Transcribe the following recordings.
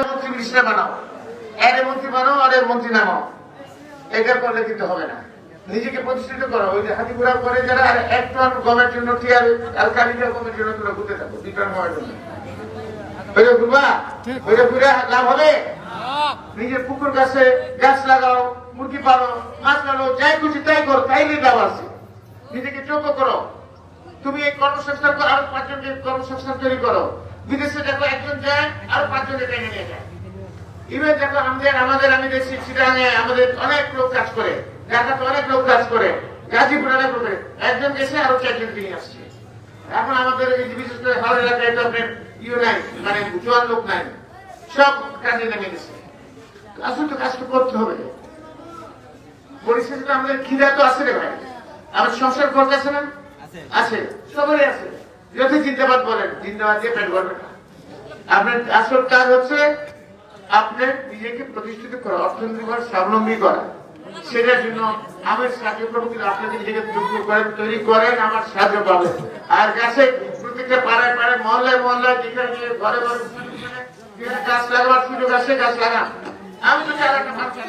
মন্ত্রী মিনিস্টার বানাও, এর মন্ত্রী বানাও আর এর মন্ত্রী নামাও, এটা করলে কিন্তু হবে না। নিজেকে প্রতিষ্ঠিত করো। ওই যে হাতি ঘোড়া করে যারা, আর এক টন গমের জন্য টিয়ার কালিকা গমের জন্য তোমরা ঘুরতে থাকো, 2 টন গমের জন্য ওইটা ঘুরবা, ওইটা ঘুরে লাভ হবে? নিজের পুকুর গাছে গাছ লাগাও, মুরগি পালো, মাছ পালো, যাই খুশি তাই করো, তাইলে লাভ আছে। নিজেকে যোগ্য করো। তুমি এই কর্মসংস্থান করো, আরো 5 জনকে কর্মসংস্থান তৈরি করো। বিদেশে দেখো একজন যায় আরো 5 জনকে টেনে নিয়ে যায়। ইভেন দেখো আমাদের আমি দেখছি চিটাগাঙে আমাদের অনেক লোক কাজ করে, ঢাকাতে অনেক লোক কাজ করে, গাজীপুরে অনেক লোক, একজন গেছে আরো 4 জন নিয়ে আসছে। এখন আমাদের এই বিশেষ করে হাওড়া এলাকায় তো আপনার নাই, মানে জোয়ান লোক নাই, সব কাজে নেমে গেছে। আসলে তো কাজটা করতে হবে। পরিস্থিতি আমাদের খিদা তো আছে রে ভাই, আমার সংসার খরচ আছে না? আছে, সবারই আছে। যদি জিন্দাবাদ বলেন, জিন্দাবাদ দিয়ে পেট ভরবে না। আপনার আসল কাজ হচ্ছে আপনার নিজেকে প্রতিষ্ঠিত করা, অর্থনৈতিক স্বাবলম্বী করা। সেটার জন্য আমার সাহায্য করবো, কিন্তু আপনাকে নিজেকে যোগ্য করেন, তৈরি করেন, আমার সাহায্য পাবেন। আর গাছে প্রত্যেকটা পাড়ায় পাড়ায় মহল্লায় মহল্লায় যেখানে ঘরে ঘরে গাছ লাগাবার সুযোগ আছে, গাছ লাগান। আমি তো চালাটা ভাবছি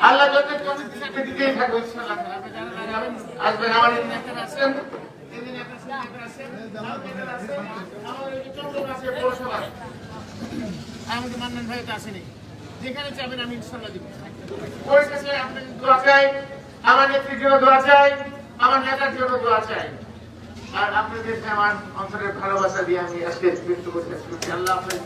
আল্লাহ যত দিতেই থাকবো ইনশাআল্লাহ। আসবেন আমার আসেন, আমাদের মান্নান ভাই তো আসেনি, যেখানে চাবেন আমি ইনশাআল্লাহ দিব। ওই কাছে আপনার দোয়া চাই, আমার নেত্রীর জন্য দোয়া চাই, আমার নেতার জন্য দোয়া চাই। আর আপনাদের আমার অন্তরের ভালোবাসা দিয়ে আমি আজকে ব্যক্ত করতে চাচ্ছি। আল্লাহ হাফেজ।